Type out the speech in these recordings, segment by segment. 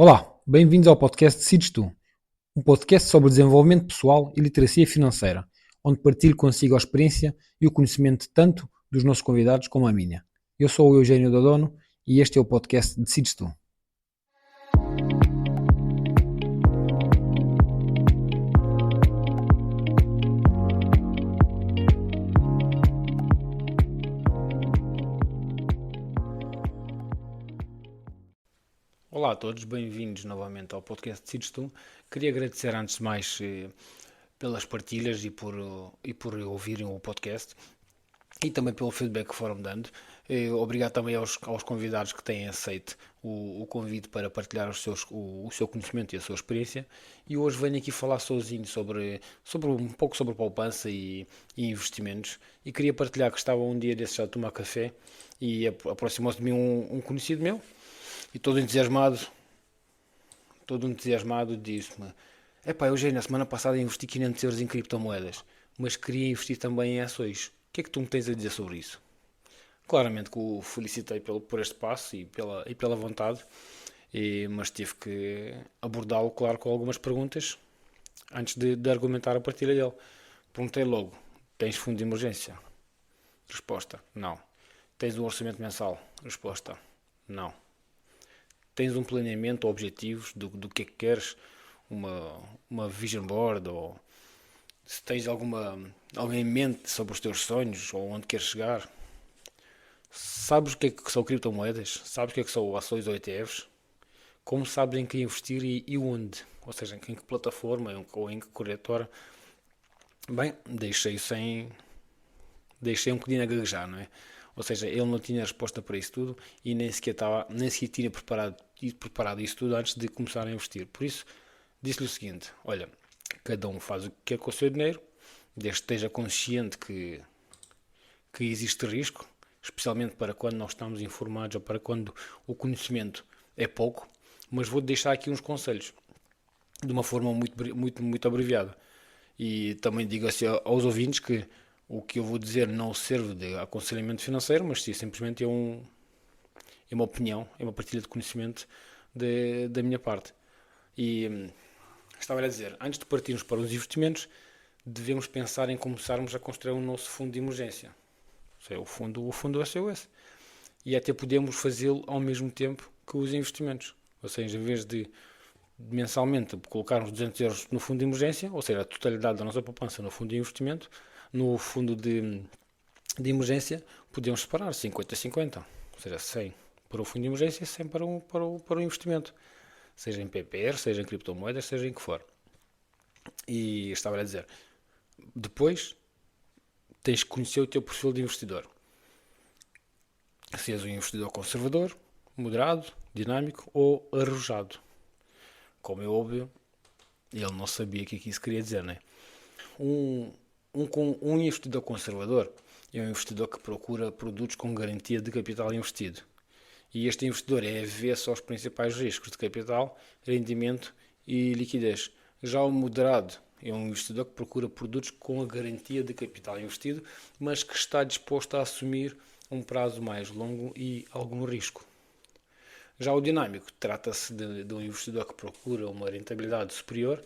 Olá, bem-vindos ao podcast Decides Tu, um podcast sobre desenvolvimento pessoal e literacia financeira, onde partilho consigo a experiência e o conhecimento tanto dos nossos convidados como a minha. Eu sou o Eugênio Dodono e este é o podcast Decides Tu. Olá a todos, bem-vindos novamente ao podcast Decides Tu. Queria agradecer antes de mais pelas partilhas e por ouvirem o podcast e também pelo feedback que foram dando. Obrigado também aos convidados que têm aceito o convite para partilhar o seu conhecimento e a sua experiência. E hoje venho aqui falar sozinho sobre um pouco sobre poupança e investimentos. E queria partilhar que estava um dia desses já a tomar café e aproximou-se de mim um conhecido meu e todo entusiasmado disse-me: Epá, Eugênio, na semana passada investi 500 euros em criptomoedas, mas queria investir também em ações. O que é que tu me tens a dizer sobre isso? Claramente que o felicitei por este passo e pela vontade, mas tive que abordá-lo, claro, com algumas perguntas antes de argumentar a partilha dele. Perguntei logo: tens fundo de emergência? Resposta: não. Tens um orçamento mensal? Resposta: não. Tens um planeamento ou objetivos do que é que queres? Uma vision board, ou se tens algo em mente sobre os teus sonhos ou onde queres chegar? Sabes o que é que são criptomoedas? Sabes o que é que são ações ou ETFs? Como sabes em que investir e onde? Ou seja, em que plataforma ou em que corretora? Bem, deixei um bocadinho a gaguejar, não é? Ou seja, ele não tinha resposta para isso tudo e nem sequer tinha preparado isso tudo antes de começar a investir. Por isso, disse-lhe o seguinte: olha, cada um faz o que quer com o seu dinheiro, desde que esteja consciente que existe risco, especialmente para quando nós estamos informados ou para quando o conhecimento é pouco. Mas vou deixar aqui uns conselhos de uma forma muito abreviada. E também digo assim aos ouvintes que o que eu vou dizer não serve de aconselhamento financeiro, mas sim, simplesmente é uma opinião, é uma partilha de conhecimento da minha parte. E estava a dizer, antes de partirmos para os investimentos, devemos pensar em começarmos a construir um nosso fundo de emergência. Ou seja, o fundo SOS. E até podemos fazê-lo ao mesmo tempo que os investimentos. Ou seja, em vez de mensalmente colocarmos 200 euros no fundo de emergência, ou seja, a totalidade da nossa poupança no fundo de investimento, no fundo de emergência, podemos separar 50-50, ou seja, 100 para o fundo de emergência e 100 para o investimento, seja em PPR, seja em criptomoedas, seja em que for. E estava a dizer, depois tens que conhecer o teu perfil de investidor. Se és um investidor conservador, moderado, dinâmico ou arrojado. Como é óbvio, ele não sabia o que isso queria dizer, né? Um, um investidor conservador é um investidor que procura produtos com garantia de capital investido. E este investidor é avesso aos principais riscos de capital, rendimento e liquidez. Já o moderado é um investidor que procura produtos com a garantia de capital investido, mas que está disposto a assumir um prazo mais longo e algum risco. Já o dinâmico trata-se de um investidor que procura uma rentabilidade superior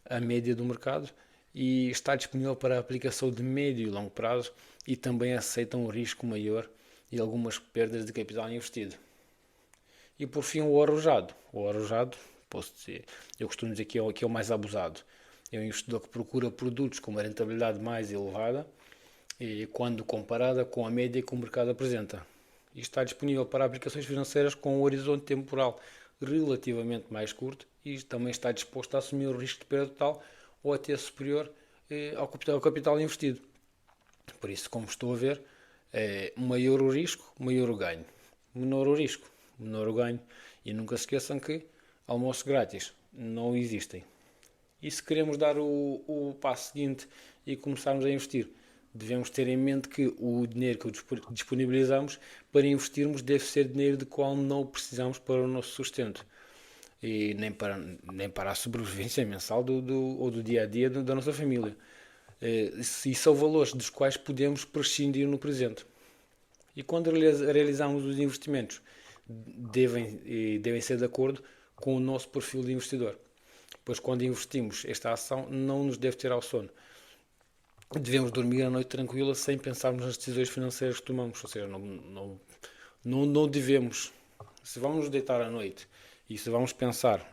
à média do mercado e está disponível para a aplicação de médio e longo prazo e também aceita um risco maior e algumas perdas de capital investido. E por fim o arrojado. O arrojado, posso dizer, eu costumo dizer que é o mais abusado. É um investidor que procura produtos com uma rentabilidade mais elevada e quando comparada com a média que o mercado apresenta. E está disponível para aplicações financeiras com um horizonte temporal relativamente mais curto e também está disposto a assumir o risco de perda total ou até superior ao capital investido. Por isso, como estou a ver, maior o risco, maior o ganho. Menor o risco, menor o ganho. E nunca se esqueçam que almoços grátis não existem. E se queremos dar o passo seguinte e começarmos a investir, devemos ter em mente que o dinheiro que disponibilizamos para investirmos deve ser dinheiro de qual não precisamos para o nosso sustento e nem para a sobrevivência mensal ou do dia a dia da nossa família. E são valores dos quais podemos prescindir no presente. E quando realizamos os investimentos, devem ser de acordo com o nosso perfil de investidor. Pois quando investimos esta ação não nos deve tirar o sono. Devemos dormir a noite tranquila sem pensarmos nas decisões financeiras que tomamos. Ou seja, não devemos, se vamos nos deitar à noite e se vamos pensar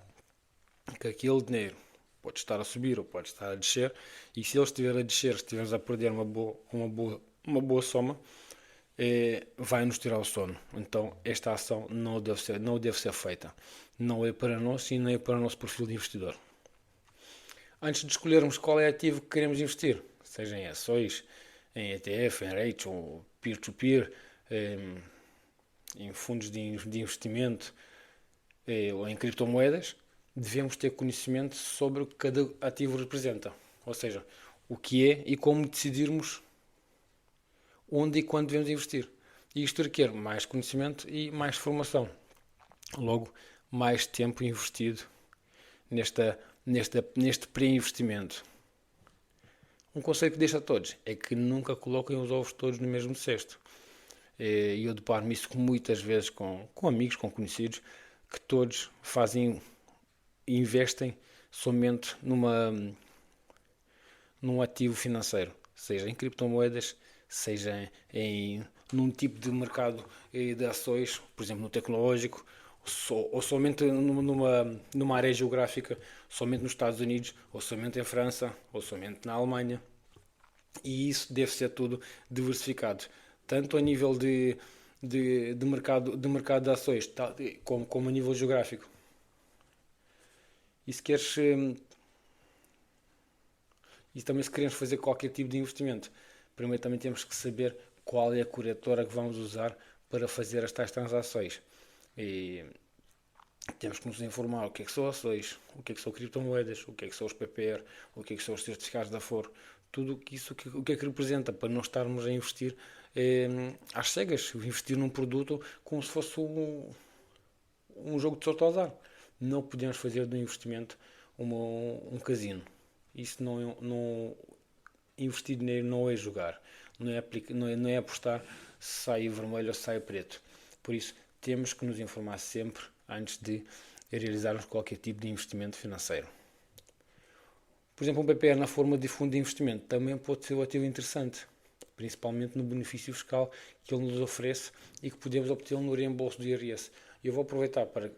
que aquele dinheiro pode estar a subir ou pode estar a descer, e se ele estiver a descer, estivermos a perder uma boa soma, vai nos tirar o sono. Então esta ação não deve ser feita. Não é para nós e nem é para o nosso perfil de investidor. Antes de escolhermos qual é ativo que queremos investir, seja em ações, em ETF, em REITs ou peer-to-peer, em fundos de investimento ou em criptomoedas, devemos ter conhecimento sobre o que cada ativo representa. Ou seja, o que é e como decidirmos onde e quando devemos investir. E isto requer mais conhecimento e mais formação. Logo, mais tempo investido neste pré-investimento. Um conselho que deixo a todos é que nunca coloquem os ovos todos no mesmo cesto. E eu deparo-me isso muitas vezes com amigos, com conhecidos, que todos investem somente num ativo financeiro, seja em criptomoedas, seja num tipo de mercado de ações, por exemplo, no tecnológico, ou somente numa área geográfica, somente nos Estados Unidos, ou somente em França, ou somente na Alemanha. E isso deve ser tudo diversificado, tanto a nível de mercado de ações, como a nível geográfico. E se queres, e também se queremos fazer qualquer tipo de investimento, primeiro também temos que saber qual é a corretora que vamos usar para fazer as tais transações. E temos que nos informar o que é que são ações, o que é que são criptomoedas, o que é que são os PPR, o que é que são os certificados da Aforo, tudo isso, o que é que representa, para não estarmos a investir às cegas, investir num produto como se fosse um jogo de sorte ao azar. Não podemos fazer do investimento um casino. Isso investir dinheiro não é jogar, não é apostar se sai vermelho ou se sai preto. Por isso, temos que nos informar sempre antes de realizarmos qualquer tipo de investimento financeiro. Por exemplo, um PPR na forma de fundo de investimento também pode ser um ativo interessante, principalmente no benefício fiscal que ele nos oferece e que podemos obter no reembolso do IRS. Eu vou aproveitar para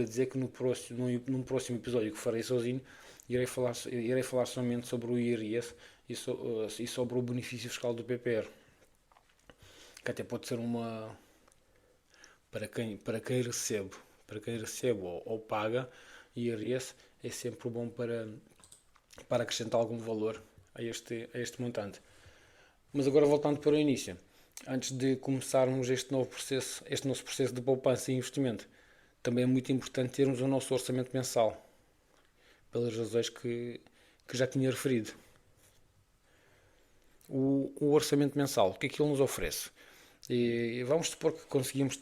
dizer que num próximo episódio que farei sozinho, irei falar somente sobre o IRS e sobre o benefício fiscal do PPR, que até pode ser para quem recebe ou paga IRS, é sempre bom para acrescentar algum valor a este montante. Mas agora, voltando para o início, antes de começarmos este nosso processo de poupança e investimento, também é muito importante termos o nosso orçamento mensal, pelas razões que já tinha referido. O orçamento mensal, o que é que ele nos oferece? E vamos supor que conseguimos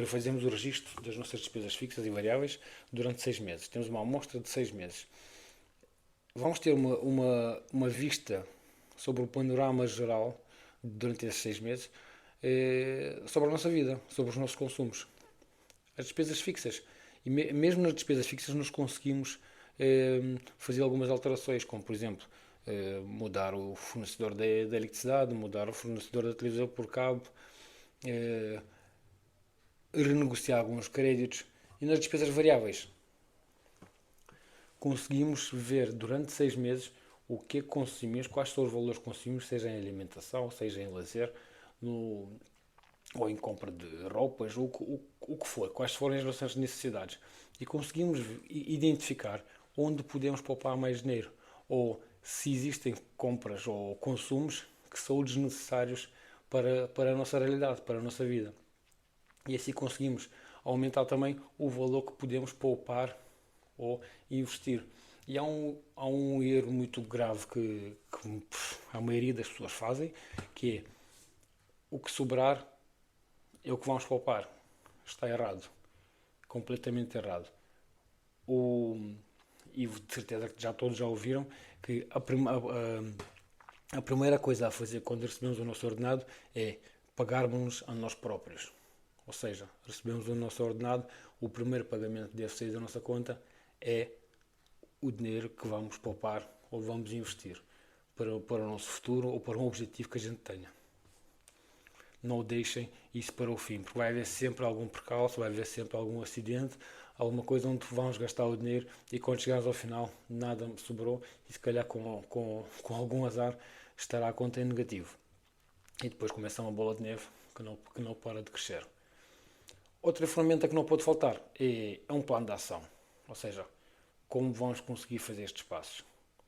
fazemos o registro das nossas despesas fixas e variáveis durante 6 meses. Temos uma amostra de 6 meses. Vamos ter uma vista sobre o panorama geral durante esses 6 meses sobre a nossa vida, sobre os nossos consumos. As despesas fixas. E mesmo nas despesas fixas nós conseguimos fazer algumas alterações, como por exemplo mudar o fornecedor da eletricidade, mudar o fornecedor da televisão por cabo, renegociar alguns créditos. E nas despesas variáveis conseguimos ver durante 6 meses o que é que consumimos, quais são os valores que consumimos, seja em alimentação, seja em lazer, ou em compra de roupas, o que for, quais forem as nossas necessidades. E conseguimos identificar onde podemos poupar mais dinheiro, ou se existem compras ou consumos que são desnecessários para a nossa realidade, para a nossa vida. E assim conseguimos aumentar também o valor que podemos poupar ou investir. E há um erro muito grave que a maioria das pessoas fazem, que é o que sobrar é o que vamos poupar. Está errado. Completamente errado. E de certeza que todos já ouviram que a primeira coisa a fazer quando recebemos o nosso ordenado é pagarmos a nós próprios. Ou seja, recebemos o nosso ordenado, o primeiro pagamento que deve sair da nossa conta é o dinheiro que vamos poupar ou vamos investir para o nosso futuro ou para um objetivo que a gente tenha. Não deixem isso para o fim, porque vai haver sempre algum percalço, vai haver sempre algum acidente, alguma coisa onde vamos gastar o dinheiro e quando chegarmos ao final nada me sobrou e se calhar com algum azar estará a conta em negativo. E depois começa uma bola de neve que não para de crescer. Outra ferramenta que não pode faltar é um plano de ação, ou seja, como vamos conseguir fazer estes passos,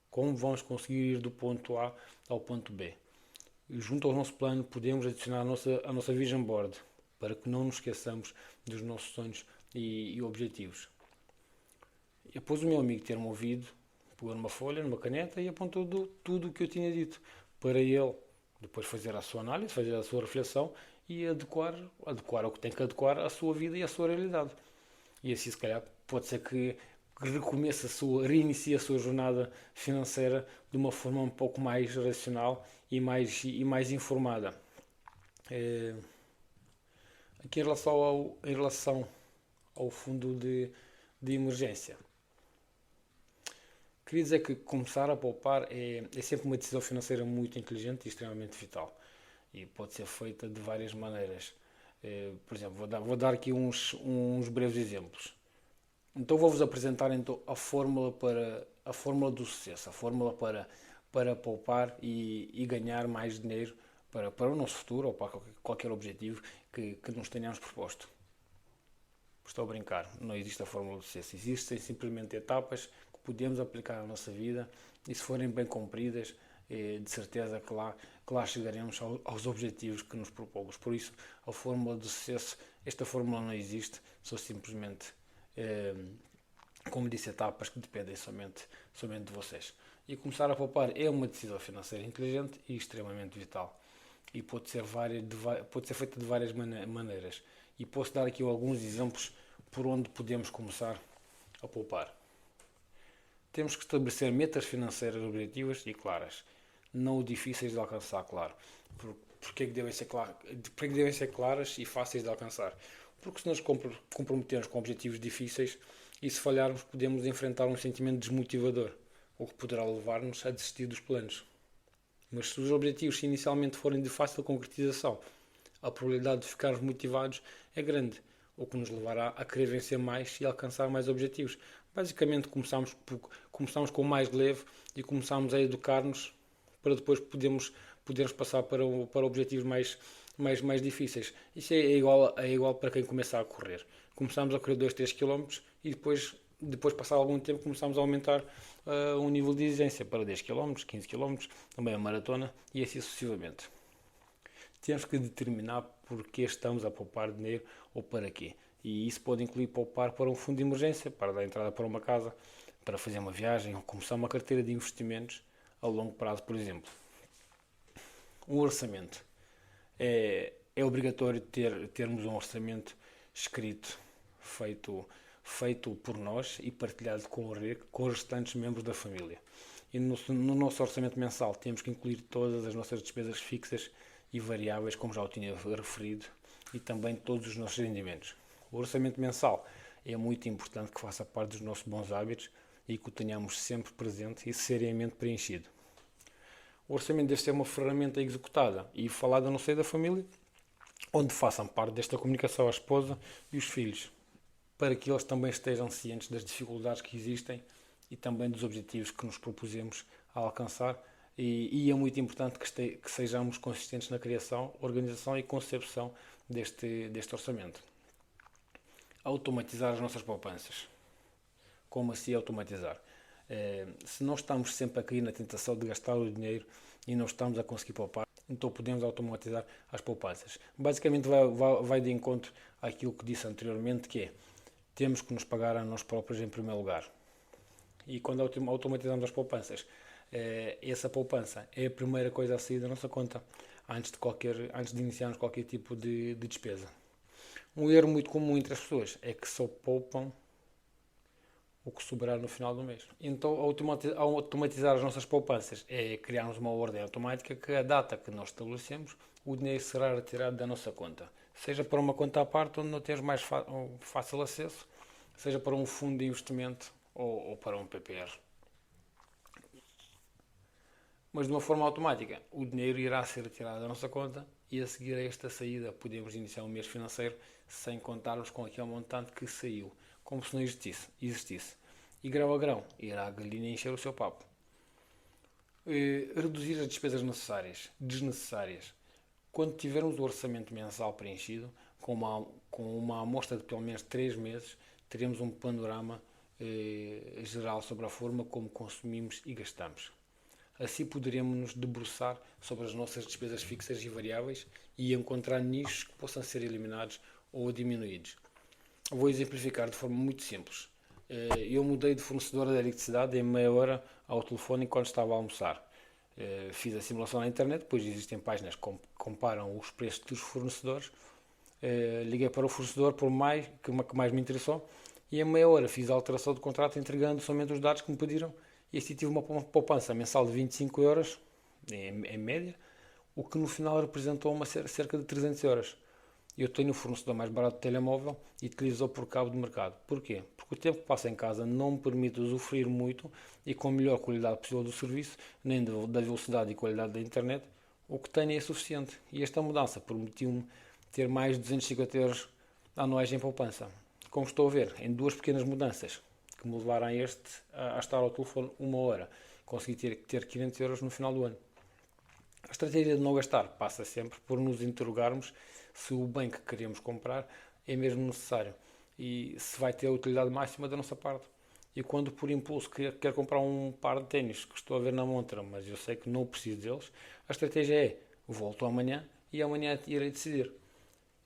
como vamos conseguir ir do ponto A ao ponto B. E junto ao nosso plano podemos adicionar a nossa vision board para que não nos esqueçamos dos nossos sonhos e objetivos. E após o meu amigo ter-me ouvido, pegou numa folha, numa caneta e apontou tudo o que eu tinha dito para ele depois fazer a sua análise, fazer a sua reflexão e adequar o que tem que adequar à sua vida e à sua realidade. E assim, se calhar, pode ser que reinicie a sua jornada financeira de uma forma um pouco mais racional e mais informada. Aqui em relação ao fundo de emergência, queria dizer que começar a poupar é sempre uma decisão financeira muito inteligente e extremamente vital. E pode ser feita de várias maneiras. Por exemplo, vou dar aqui uns breves exemplos. Então vou-vos apresentar então, a fórmula do sucesso, a fórmula para poupar e ganhar mais dinheiro para o nosso futuro ou para qualquer objetivo que nos tenhamos proposto. Estou a brincar, não existe a fórmula do sucesso. Existem simplesmente etapas que podemos aplicar à nossa vida e se forem bem cumpridas, de certeza que lá chegaremos aos objetivos que nos propomos. Por isso, a fórmula do sucesso, esta fórmula não existe, são simplesmente, como disse, etapas que dependem somente de vocês. E começar a poupar é uma decisão financeira inteligente e extremamente vital. E pode ser feita de várias maneiras. E posso dar aqui alguns exemplos por onde podemos começar a poupar. Temos que estabelecer metas financeiras objetivas e claras, não difíceis de alcançar, claro. Porque é que devem ser claras e fáceis de alcançar? Porque se nos comprometermos com objetivos difíceis e se falharmos podemos enfrentar um sentimento desmotivador, o que poderá levar-nos a desistir dos planos. Mas se os objetivos inicialmente forem de fácil concretização, a probabilidade de ficarmos motivados é grande, o que nos levará a querer vencer mais e alcançar mais objetivos. Basicamente começamos com mais leve e começamos a educar-nos para depois podermos passar para objetivos mais difíceis. Isso é igual para quem começa a correr. Começamos a correr 2, 3 km e depois passar algum tempo começamos a aumentar um nível de exigência para 10 km, 15 km, também a maratona e assim sucessivamente. Temos que determinar porque estamos a poupar dinheiro ou para quê. E isso pode incluir poupar para um fundo de emergência, para dar entrada para uma casa, para fazer uma viagem ou começar uma carteira de investimentos a longo prazo, por exemplo. Um orçamento. É obrigatório termos um orçamento escrito, feito por nós e partilhado com os restantes membros da família. E no nosso orçamento mensal temos que incluir todas as nossas despesas fixas e variáveis, como já o tinha referido, e também todos os nossos rendimentos. O orçamento mensal é muito importante que faça parte dos nossos bons hábitos e que o tenhamos sempre presente e seriamente preenchido. O orçamento deve ser uma ferramenta executada e falada no seio da família, onde façam parte desta comunicação a esposa e os filhos, para que eles também estejam cientes das dificuldades que existem e também dos objetivos que nos propusemos a alcançar. E é muito importante que sejamos consistentes na criação, organização e concepção deste orçamento. Automatizar as nossas poupanças. Como assim automatizar? Se não estamos sempre a cair na tentação de gastar o dinheiro e não estamos a conseguir poupar, então podemos automatizar as poupanças. Basicamente vai de encontro àquilo que disse anteriormente, que é temos que nos pagar a nós próprios em primeiro lugar. E quando automatizamos as poupanças, essa poupança é a primeira coisa a sair da nossa conta antes de iniciarmos qualquer tipo de despesa. Um erro muito comum entre as pessoas é que só poupam o que sobrar no final do mês. Então, ao automatizar as nossas poupanças, é criarmos uma ordem automática que a data que nós estabelecemos, o dinheiro será retirado da nossa conta, seja para uma conta à parte onde não tens mais fácil acesso, seja para um fundo de investimento ou para um PPR. Mas de uma forma automática, o dinheiro irá ser retirado da nossa conta e a seguir a esta saída podemos iniciar um mês financeiro sem contarmos com aquele montante que saiu, como se não existisse. E grão a grão, irá a galinha encher o seu papo. Reduzir as despesas desnecessárias. Quando tivermos o orçamento mensal preenchido, com uma amostra de pelo menos 3 meses, teremos um panorama geral sobre a forma como consumimos e gastamos. Assim poderemos nos debruçar sobre as nossas despesas fixas e variáveis e encontrar nichos que possam ser eliminados ou diminuídos. Vou exemplificar de forma muito simples. Eu mudei de fornecedor de eletricidade em meia hora ao telefone enquanto estava a almoçar. Fiz a simulação na internet, pois existem páginas que comparam os preços dos fornecedores. Liguei para o fornecedor que mais me interessou e em meia hora fiz a alteração de contrato entregando somente os dados que me pediram e assim tive uma poupança mensal de 25 euros, em média, o que no final representou cerca de 300 euros. Eu tenho o fornecedor mais barato de telemóvel e utilizo-o por cabo de mercado. Porquê? Porque o tempo que passo em casa não me permite usufruir muito e com a melhor qualidade possível do serviço, nem da velocidade e qualidade da internet, o que tenho é suficiente. E esta mudança permitiu-me ter mais de 250 euros anuais em poupança. Como estou a ver, em duas pequenas mudanças que me levaram a estar ao telefone uma hora, consegui ter 500 euros no final do ano. A estratégia de não gastar passa sempre por nos interrogarmos se o bem que queremos comprar é mesmo necessário e se vai ter a utilidade máxima da nossa parte. E quando por impulso quero comprar um par de ténis que estou a ver na montra, mas eu sei que não preciso deles, a estratégia é: volto amanhã e amanhã irei decidir.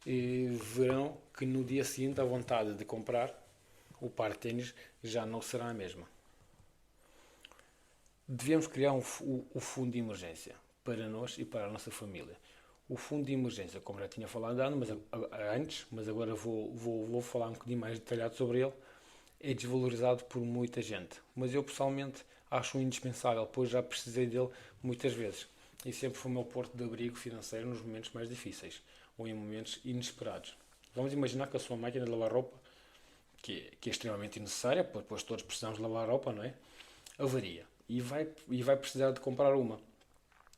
E verão que no dia seguinte a vontade de comprar o par de ténis já não será a mesma. Devemos criar o fundo de emergência para nós e para a nossa família. O fundo de emergência, como já tinha falado antes, mas agora vou falar um bocadinho mais detalhado sobre ele, é desvalorizado por muita gente. Mas eu pessoalmente acho indispensável, pois já precisei dele muitas vezes. E sempre foi o meu porto de abrigo financeiro nos momentos mais difíceis ou em momentos inesperados. Vamos imaginar que a sua máquina de lavar roupa, que é extremamente necessária, pois todos precisamos de lavar roupa, não é? Avaria. E vai precisar de comprar uma.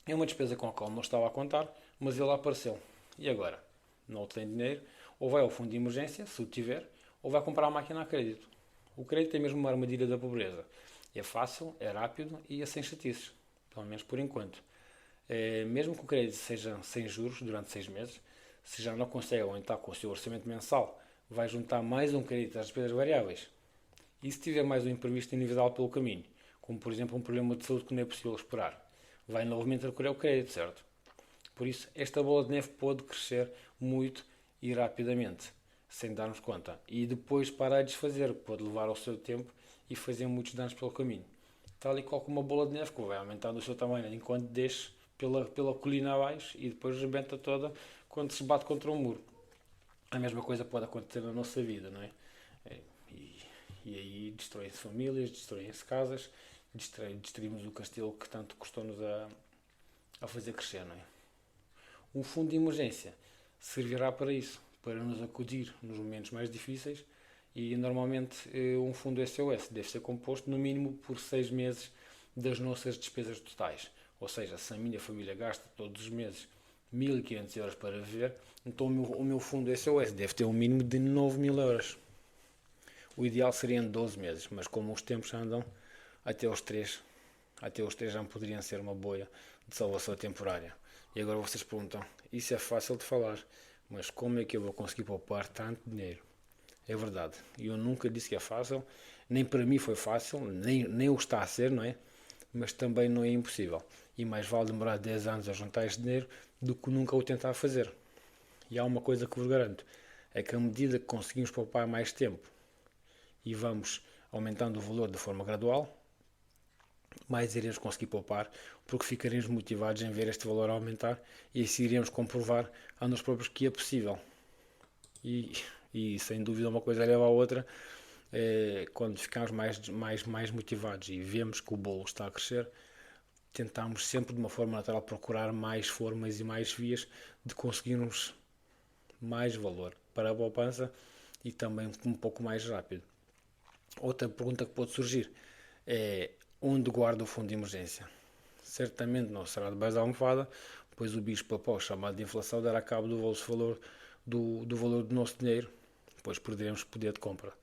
É uma despesa com a qual não estava a contar, mas ele apareceu. E agora? Não tem dinheiro, ou vai ao fundo de emergência, se o tiver, ou vai comprar a máquina a crédito. O crédito é mesmo uma armadilha da pobreza. É fácil, é rápido e é sem chatices. Pelo menos por enquanto. Mesmo que o crédito seja sem juros durante 6 meses, se já não consegue aumentar com o seu orçamento mensal, vai juntar mais um crédito às despesas variáveis. E se tiver mais um imprevisto individual pelo caminho, como por exemplo um problema de saúde que não é possível esperar, vai novamente recorrer ao crédito, certo? Por isso, esta bola de neve pode crescer muito e rapidamente, sem darmos conta. E depois parar de desfazer, pode levar ao seu tempo e fazer muitos danos pelo caminho. Tal e qual como uma bola de neve que vai aumentando o seu tamanho enquanto desce pela colina abaixo e depois rebenta toda quando se bate contra um muro. A mesma coisa pode acontecer na nossa vida, não é? E aí destroem-se famílias, destroem-se casas, destruímos o castelo que tanto custou-nos a fazer crescer, não é? Um fundo de emergência servirá para isso, para nos acudir nos momentos mais difíceis e normalmente um fundo SOS deve ser composto no mínimo por 6 meses das nossas despesas totais. Ou seja, se a minha família gasta todos os meses 1500 euros para viver, então o meu fundo SOS deve ter um mínimo de 9000 euros. O ideal seria em 12 meses, mas como os tempos andam, até os 3 já poderiam ser uma boia de salvação temporária. E agora vocês perguntam, isso é fácil de falar, mas como é que eu vou conseguir poupar tanto dinheiro? É verdade, eu nunca disse que é fácil, nem para mim foi fácil, nem o está a ser, não é? Mas também não é impossível. E mais vale demorar 10 anos a juntar este dinheiro do que nunca o tentar fazer. E há uma coisa que vos garanto, é que à medida que conseguimos poupar mais tempo e vamos aumentando o valor de forma gradual, mais iremos conseguir poupar, porque ficaremos motivados em ver este valor aumentar e assim iremos comprovar a nós próprios que é possível. E sem dúvida uma coisa leva à outra, quando ficamos mais motivados e vemos que o bolo está a crescer, tentamos sempre de uma forma natural procurar mais formas e mais vias de conseguirmos mais valor para a poupança e também um pouco mais rápido. Outra pergunta que pode surgir é: onde guarda o fundo de emergência? Certamente não será debaixo da almofada, pois o bicho papão chamado de inflação dará cabo do vosso valor, do valor do nosso dinheiro, pois perderemos poder de compra,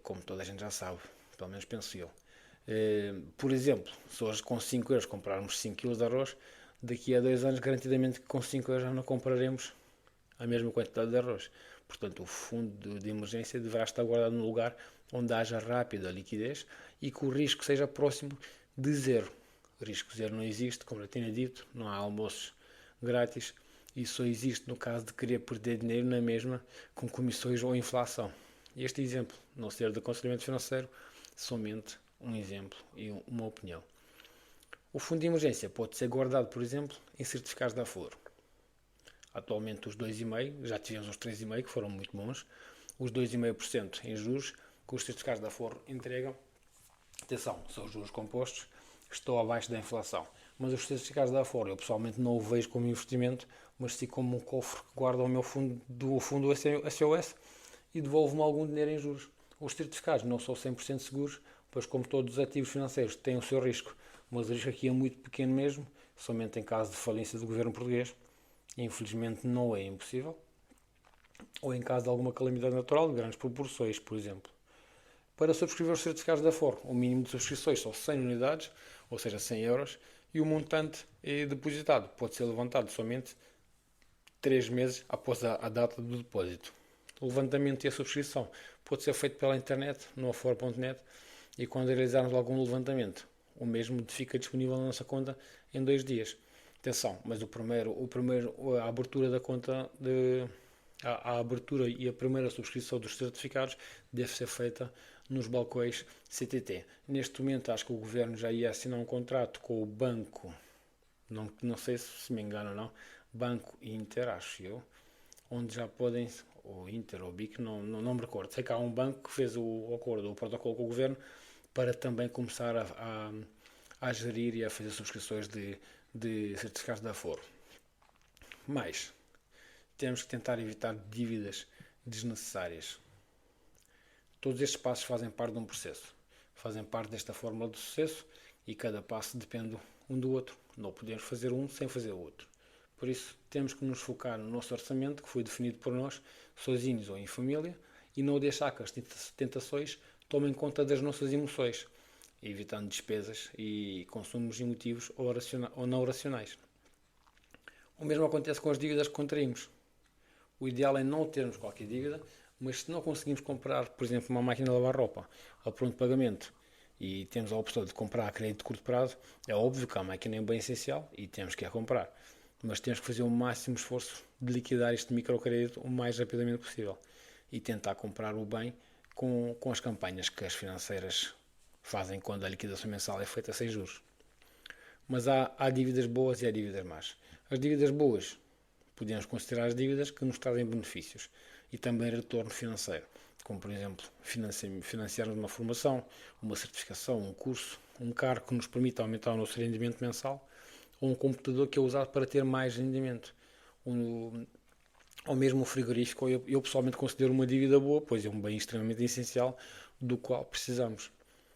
como toda a gente já sabe, pelo menos penso eu. Por exemplo, se hoje com 5 euros comprarmos 5 kg de arroz, daqui a 2 anos garantidamente que com 5 euros já não compraremos a mesma quantidade de arroz. Portanto, o fundo de emergência deverá estar guardado no lugar onde haja rápida liquidez e que o risco seja próximo de zero. O risco zero não existe, como já tinha dito, não há almoços grátis e só existe no caso de querer perder dinheiro na mesma com comissões ou inflação. Este exemplo, não ser de aconselhamento financeiro, somente um exemplo e uma opinião. O fundo de emergência pode ser guardado, por exemplo, em certificados da Aforo. Atualmente os 2,5%, já tivemos os 3,5% que foram muito bons, os 2,5% em juros que os certificados da Aforo entregam. Atenção, são os juros compostos, estou abaixo da inflação. Mas os certificados da Aforo eu pessoalmente não o vejo como investimento, mas sim como um cofre que guarda o meu fundo do fundo SOS e devolve-me algum dinheiro em juros. Os certificados não são 100% seguros, pois como todos os ativos financeiros têm o seu risco, mas o risco aqui é muito pequeno mesmo, somente em caso de falência do governo português. Infelizmente não é impossível, ou em caso de alguma calamidade natural de grandes proporções, por exemplo. Para subscrever os certificados da Aforo, o mínimo de subscrições são 100 unidades, ou seja, 100 euros, e o montante depositado pode ser levantado somente 3 meses após a data do depósito. O levantamento e a subscrição pode ser feito pela internet, no aforo.net, e quando realizarmos algum levantamento, o mesmo fica disponível na nossa conta em 2 dias. Atenção, mas a abertura da conta, a abertura e a primeira subscrição dos certificados deve ser feita nos balcões CTT. Neste momento acho que o Governo já ia assinar um contrato com o banco, não sei se me engano ou não, Banco Inter, acho eu, onde já podem, ou Inter ou BIC, não me recordo. Sei que há um banco que fez o acordo, o protocolo com o Governo, para também começar a gerir e a fazer subscrições de certificados de Aforo. Mas temos que tentar evitar dívidas desnecessárias. Todos estes passos fazem parte de um processo, fazem parte desta fórmula de sucesso e cada passo depende um do outro. Não podemos fazer um sem fazer o outro. Por isso, temos que nos focar no nosso orçamento, que foi definido por nós, sozinhos ou em família, e não deixar que as tentações tomem conta das nossas emoções, evitando despesas e consumos emotivos ou não racionais. O mesmo acontece com as dívidas que contraímos. O ideal é não termos qualquer dívida, mas se não conseguimos comprar, por exemplo, uma máquina de lavar roupa a pronto pagamento e temos a opção de comprar a crédito de curto prazo, é óbvio que a máquina é um bem essencial e temos que a comprar. Mas temos que fazer o máximo esforço de liquidar este microcrédito o mais rapidamente possível e tentar comprar o bem com as campanhas que as financeiras fazem quando a liquidação mensal é feita sem juros. Mas há dívidas boas e há dívidas más. As dívidas boas podemos considerar as dívidas que nos trazem benefícios e também retorno financeiro, como por exemplo financiarmos uma formação, uma certificação, um curso, um carro que nos permita aumentar o nosso rendimento mensal, ou um computador que é usado para ter mais rendimento, ou mesmo um frigorífico. Eu pessoalmente considero uma dívida boa, pois é um bem extremamente essencial do qual precisamos.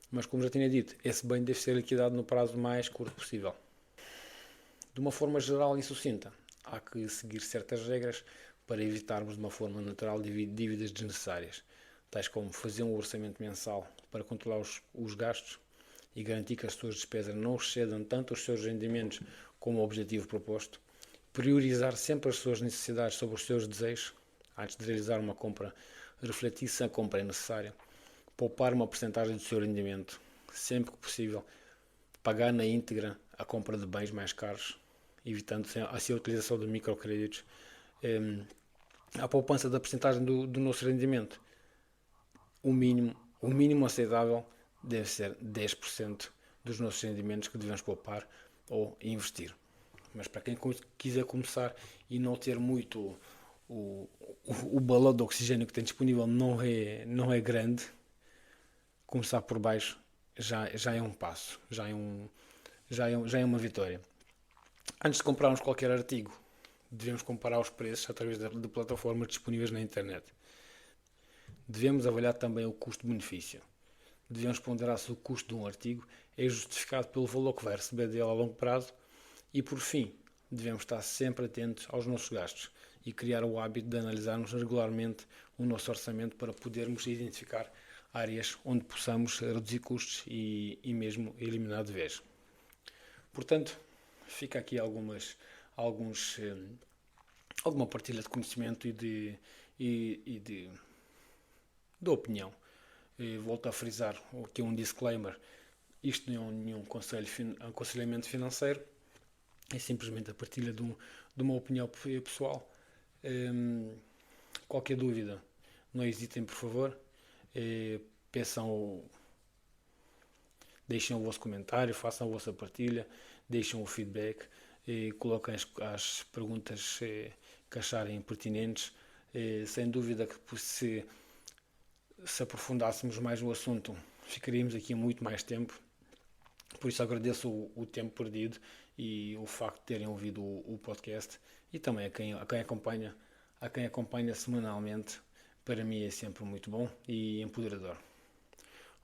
Mas como já tinha dito, esse bem deve ser liquidado no prazo mais curto possível. De uma forma geral e sucinta, há que seguir certas regras para evitarmos de uma forma natural dívidas desnecessárias, tais como fazer um orçamento mensal para controlar os gastos e garantir que as suas despesas não excedam tanto os seus rendimentos como o objetivo proposto, priorizar sempre as suas necessidades sobre os seus desejos, antes de realizar uma compra, refletir se a compra é necessária, poupar uma porcentagem do seu rendimento, sempre que possível, pagar na íntegra a compra de bens mais caros, evitando assim a utilização de microcréditos, a poupança da porcentagem do nosso rendimento. O mínimo aceitável deve ser 10% dos nossos rendimentos que devemos poupar ou investir. Mas para quem quiser começar e não ter muito o balão de oxigênio que tem disponível não é grande, começar por baixo já é um passo, já é uma vitória. Antes de comprarmos qualquer artigo, Devemos comparar os preços através de plataformas disponíveis na internet. Devemos avaliar também o custo-benefício. Devemos ponderar se o custo de um artigo é justificado pelo valor que vai receber dele a longo prazo. E, por fim, devemos estar sempre atentos aos nossos gastos e criar o hábito de analisarmos regularmente o nosso orçamento para podermos identificar áreas onde possamos reduzir custos e mesmo eliminar de vez. Portanto, fica aqui alguma partilha de conhecimento e de opinião. Volto a frisar aqui um disclaimer: isto não é nenhum aconselhamento financeiro, é simplesmente a partilha de uma opinião pessoal. Qualquer dúvida, não hesitem, por favor. Deixem o vosso comentário, façam a vossa partilha, deixem o feedback, coloquem as perguntas que acharem pertinentes. Sem dúvida que se aprofundássemos mais no assunto, ficaríamos aqui muito mais tempo. Por isso agradeço o tempo perdido e o facto de terem ouvido o podcast, e também a quem acompanha semanalmente. Para mim é sempre muito bom e empoderador.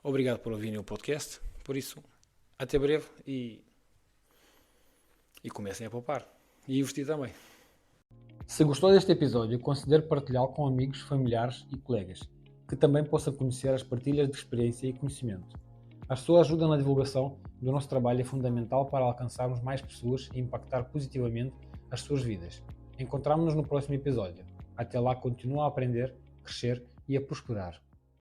Obrigado por ouvirem o podcast. Por isso, até breve e comecem a poupar e investir também. Se gostou deste episódio, considere partilhá-lo com amigos, familiares e colegas, que também possam conhecer as partilhas de experiência e conhecimento. A sua ajuda na divulgação do nosso trabalho é fundamental para alcançarmos mais pessoas e impactar positivamente as suas vidas. Encontramo-nos no próximo episódio. Até lá, continua a aprender, crescer e a prosperar.